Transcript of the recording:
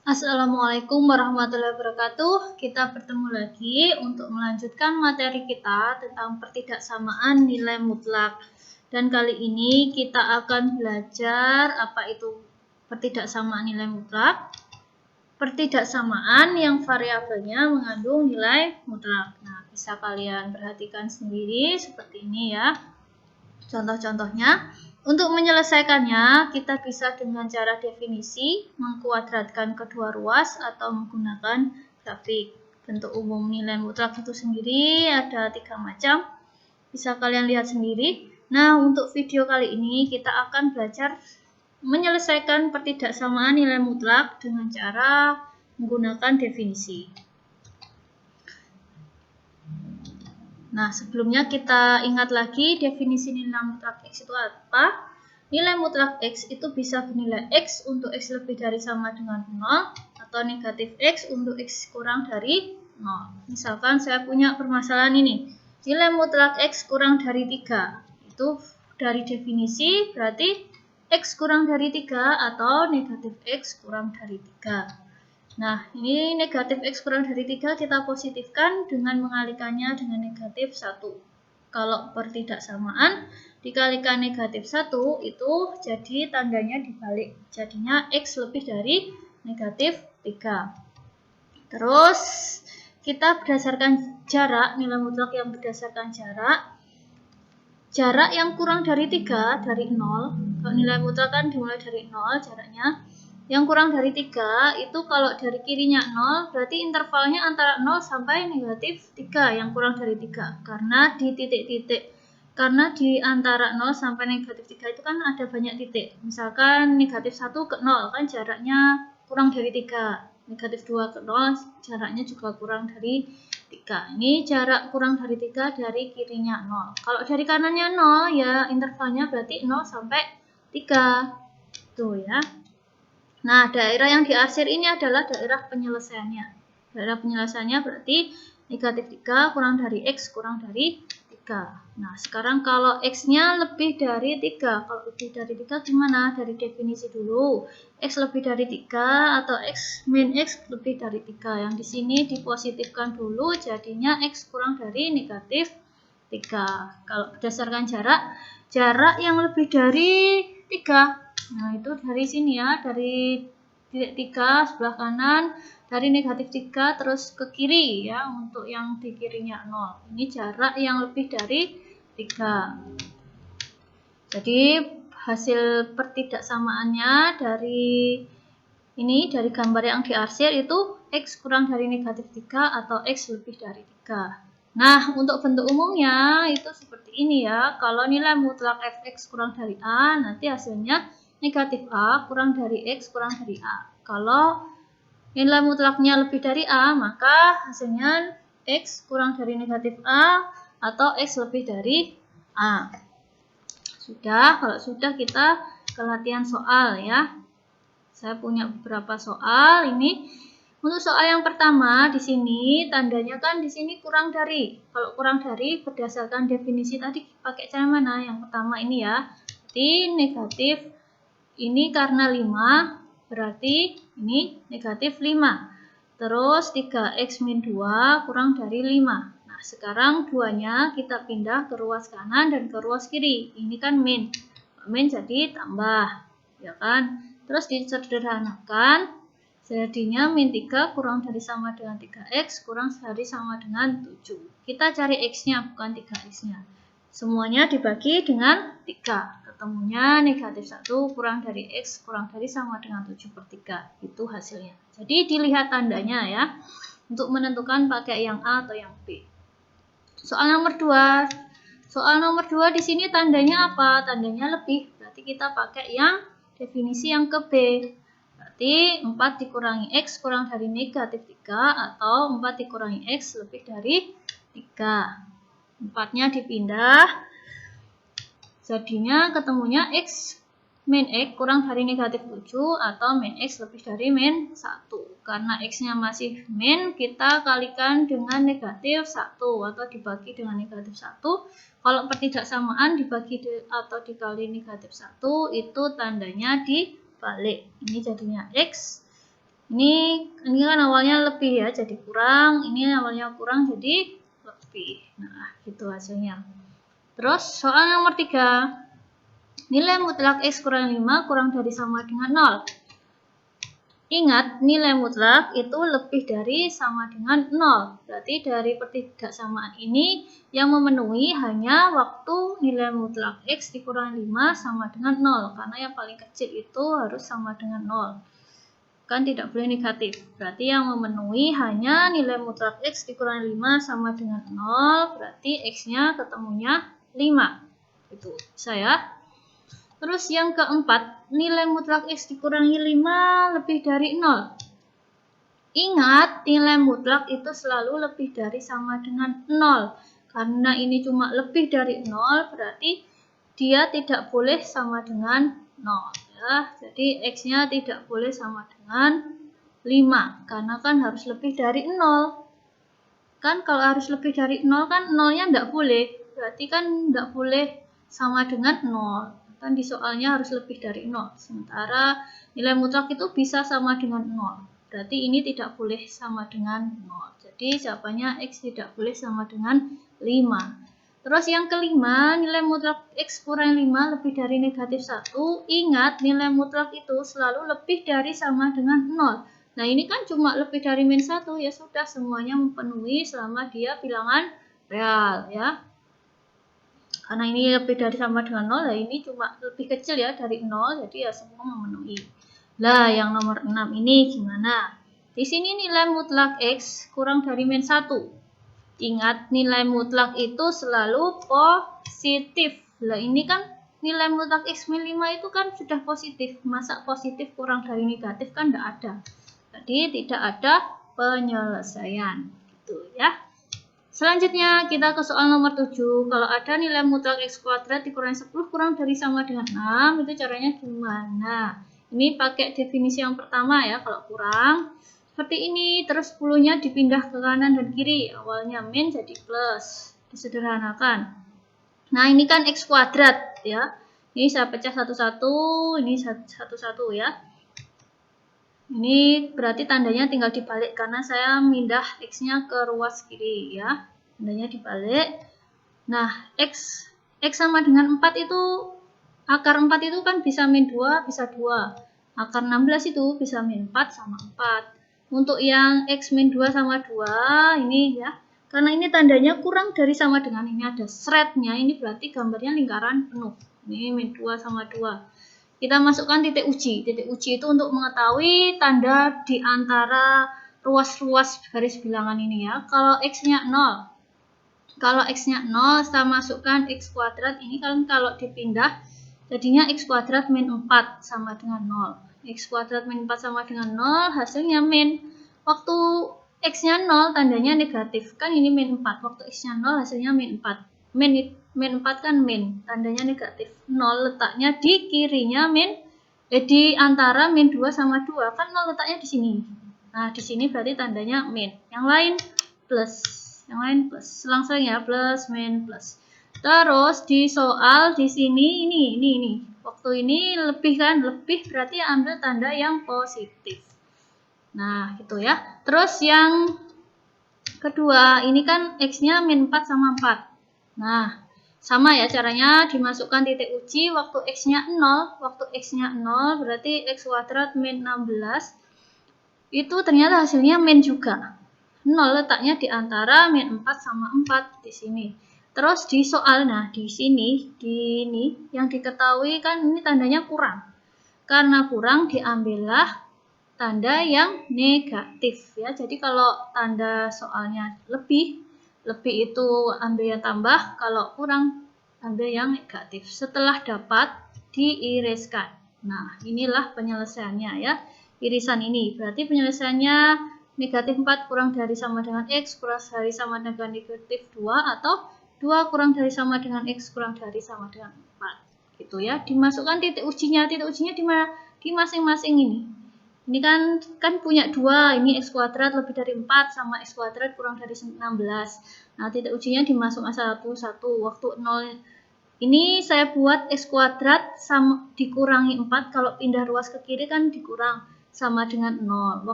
Assalamualaikum warahmatullahi wabarakatuh. Kita bertemu lagi untuk melanjutkan materi kita tentang pertidaksamaan nilai mutlak. Dan kali ini kita akan belajar apa itu pertidaksamaan nilai mutlak. Pertidaksamaan yang variabelnya mengandung nilai mutlak. Nah, bisa kalian perhatikan sendiri seperti ini ya. Contoh-contohnya. Untuk menyelesaikannya, kita bisa dengan cara definisi, mengkuadratkan kedua ruas, atau menggunakan grafik. Bentuk umum nilai mutlak itu sendiri ada 3 macam. Bisa kalian lihat sendiri. Nah, untuk video kali ini kita akan belajar menyelesaikan pertidaksamaan nilai mutlak dengan cara menggunakan definisi. Nah, sebelumnya kita ingat lagi definisi nilai mutlak X itu apa? Nilai mutlak X itu bisa bernilai X untuk X lebih dari sama dengan 0 atau negatif X untuk X kurang dari 0. Misalkan saya punya permasalahan ini. Nilai mutlak X kurang dari 3. Itu dari definisi berarti X kurang dari 3 atau negatif X kurang dari 3. Nah, ini negatif X kurang dari 3 kita positifkan dengan mengalihkannya dengan negatif 1. Kalau pertidaksamaan dikalikan negatif 1 itu jadi tandanya dibalik. Jadinya X lebih dari negatif 3. Terus kita berdasarkan jarak, nilai mutlak yang berdasarkan jarak. Jarak yang kurang dari 3 dari 0. Kalau nilai mutlak kan dimulai dari 0 jaraknya. Yang kurang dari 3 itu kalau dari kirinya 0 berarti intervalnya antara 0 sampai negatif 3 yang kurang dari 3. Karena di titik-titik, karena di antara 0 sampai negatif 3 itu kan ada banyak titik. Misalkan negatif 1 ke 0 kan jaraknya kurang dari 3. Negatif 2 ke 0 jaraknya juga kurang dari 3. Ini jarak kurang dari 3 dari kirinya 0. Kalau dari kanannya 0 ya intervalnya berarti 0 sampai 3. Tuh ya. Nah, daerah yang diarsir ini adalah daerah penyelesaiannya. Daerah penyelesaiannya berarti negatif 3 kurang dari X kurang dari 3. Nah, sekarang kalau X-nya lebih dari 3. Kalau lebih dari 3 gimana? Dari definisi dulu. X lebih dari 3 atau X min X lebih dari 3. Yang di sini dipositifkan dulu, jadinya X kurang dari negatif 3. Kalau berdasarkan jarak yang lebih dari 3. Nah, itu dari sini ya, dari titik 3 sebelah kanan, dari negatif 3 terus ke kiri ya, untuk yang di kirinya 0. Ini jarak yang lebih dari 3. Jadi hasil pertidaksamaannya dari ini, dari gambar yang diarsir itu X kurang dari negatif 3 atau X lebih dari 3. Nah, untuk bentuk umumnya itu seperti ini ya. Kalau nilai mutlak fx kurang dari A, nanti hasilnya negatif A kurang dari X kurang dari A. Kalau nilai mutlaknya lebih dari A, maka hasilnya X kurang dari negatif A atau X lebih dari A. Sudah, kalau sudah kita ke latihan soal ya. Saya punya beberapa soal ini. Untuk soal yang pertama di sini tandanya kan di sini kurang dari. Kalau kurang dari berdasarkan definisi tadi pakai cara mana? Yang pertama ini ya. Berarti negatif ini karena 5 berarti ini negatif 5. Terus 3x min 2 kurang dari 5. Nah, sekarang 2-nya kita pindah ke ruas kanan dan ke ruas kiri. Ini kan min. Min jadi tambah. Ya kan? Terus disederhanakan, jadinya min 3 kurang dari sama dengan 3x kurang dari sama dengan 7. Kita cari x-nya, bukan 3x-nya. Semuanya dibagi dengan 3. Ketemunya negatif 1 kurang dari x kurang dari sama dengan 7/3. Itu hasilnya. Jadi dilihat tandanya ya, untuk menentukan pakai yang A atau yang B. Soal nomor 2. Soal nomor 2 di sini tandanya apa? Tandanya lebih. Berarti kita pakai yang definisi yang ke B. Berarti 4 dikurangi X kurang dari negatif 3 atau 4 dikurangi X lebih dari 3. 4-nya dipindah. Jadinya ketemunya X min X kurang dari negatif 7 atau min X lebih dari min 1. Karena X-nya masih min, kita kalikan dengan negatif 1 atau dibagi dengan negatif 1. Kalau pertidaksamaan dibagi atau dikali negatif 1 itu tandanya dibalik. Ini jadinya X Ini kan awalnya lebih ya, jadi kurang. Ini awalnya kurang, jadi lebih. Nah, gitu hasilnya. Terus soal nomor 3. Nilai mutlak X kurang 5 kurang dari sama dengan 0. Ingat, nilai mutlak itu lebih dari sama dengan 0. Berarti dari pertidaksamaan ini yang memenuhi hanya waktu nilai mutlak X dikurangi 5 sama dengan 0. Karena yang paling kecil itu harus sama dengan 0. Kan tidak boleh negatif. Berarti yang memenuhi hanya nilai mutlak X dikurangi 5 sama dengan 0. Berarti X-nya ketemunya 5. Itu saya. Terus yang keempat, nilai mutlak X dikurangi 5 lebih dari 0. Ingat, nilai mutlak itu selalu lebih dari sama dengan 0. Karena ini cuma lebih dari 0, berarti dia tidak boleh sama dengan 0. Ya. Jadi X-nya tidak boleh sama dengan 5. Karena kan harus lebih dari 0. Kan kalau harus lebih dari 0 kan 0-nya tidak boleh. Berarti kan tidak boleh sama dengan 0. Kan di soalnya harus lebih dari 0. Sementara nilai mutlak itu bisa sama dengan 0. Berarti ini tidak boleh sama dengan 0. Jadi jawabannya X tidak boleh sama dengan 5. Terus yang kelima, nilai mutlak X kurang 5 lebih dari negatif 1. Ingat, nilai mutlak itu selalu lebih dari sama dengan 0. Nah, ini kan cuma lebih dari min 1, ya sudah semuanya memenuhi selama dia bilangan real, ya. Karena ini lebih dari sama dengan 0, ya ini cuma lebih kecil ya dari 0, jadi ya semua memenuhi. Lah, yang nomor 6 ini gimana? Di sini nilai mutlak X kurang dari min 1. Ingat, nilai mutlak itu selalu positif. Lah, ini kan nilai mutlak X min 5 itu kan sudah positif. Masa positif kurang dari negatif kan tidak ada. Jadi tidak ada penyelesaian. Gitu ya. Selanjutnya kita ke soal nomor 7. Kalau ada nilai mutlak X kuadrat dikurangi 10 kurang dari sama dengan 6, itu caranya gimana? Ini pakai definisi yang pertama ya, kalau kurang. Seperti ini, terus 10-nya dipindah ke kanan dan kiri. Awalnya min jadi plus. Disederhanakan. Nah, ini kan X kuadrat ya. Ini saya pecah satu-satu, ini satu-satu ya. Ini berarti tandanya tinggal dibalik karena saya mindah X-nya ke ruas kiri ya. Tandanya dibalik. Nah, X sama dengan 4 itu, akar 4 itu kan bisa min 2, bisa 2. Akar 16 itu bisa min 4 sama 4. Untuk yang X min 2 sama 2, ini ya. Karena ini tandanya kurang dari sama dengan ini ada shred-nya, ini berarti gambarnya lingkaran penuh. Ini min 2 sama 2. Kita masukkan titik uji. Titik uji itu untuk mengetahui tanda di antara ruas-ruas garis bilangan ini ya. Kalau X-nya 0. Kalau X-nya 0, saya masukkan X kuadrat. Ini kan kalau dipindah, jadinya X kuadrat min 4 sama dengan 0. X kuadrat min 4 sama dengan 0, hasilnya min. Waktu X-nya 0, tandanya negatif. Kan ini min 4. Waktu X-nya 0, hasilnya min 4. Min 4 kan min, tandanya negatif. 0 letaknya di kirinya min, di antara min 2 sama 2. Kan 0 letaknya di sini. Nah, di sini berarti tandanya min. Yang lain plus. Yang lain plus. Langsung ya, plus, min, plus. Terus di soal di sini ini. Waktu ini lebih kan, lebih berarti ambil tanda yang positif. Nah, gitu ya. Terus yang kedua, ini kan X-nya min 4 sama 4. Nah, sama ya caranya, dimasukkan titik uji waktu X-nya 0. Waktu X-nya 0 berarti X kuadrat min 16. Itu ternyata hasilnya min juga. 0 letaknya di antara min 4 sama 4 di sini. Terus di soal, nah di sini, di ini yang diketahui kan ini tandanya kurang. Karena kurang diambillah tanda yang negatif ya. Jadi kalau tanda soalnya lebih itu ambil yang tambah, kalau kurang ambil yang negatif. Setelah dapat diiriskan. Nah, inilah penyelesaiannya ya. Irisan ini berarti penyelesaiannya negatif 4 kurang dari sama dengan X kurang dari sama dengan negatif 2 atau 2 kurang dari sama dengan X kurang dari sama dengan 4. Gitu ya. Dimasukkan titik ujinya. Titik ujinya di masing-masing ini. Ini kan punya 2, ini X kuadrat lebih dari 4 sama X kuadrat kurang dari 16. Nah, titik ujinya dimasukkan satu-satu. Waktu 0 ini saya buat X kuadrat sama dikurangi 4, kalau pindah ruas ke kiri kan dikurang sama dengan 0.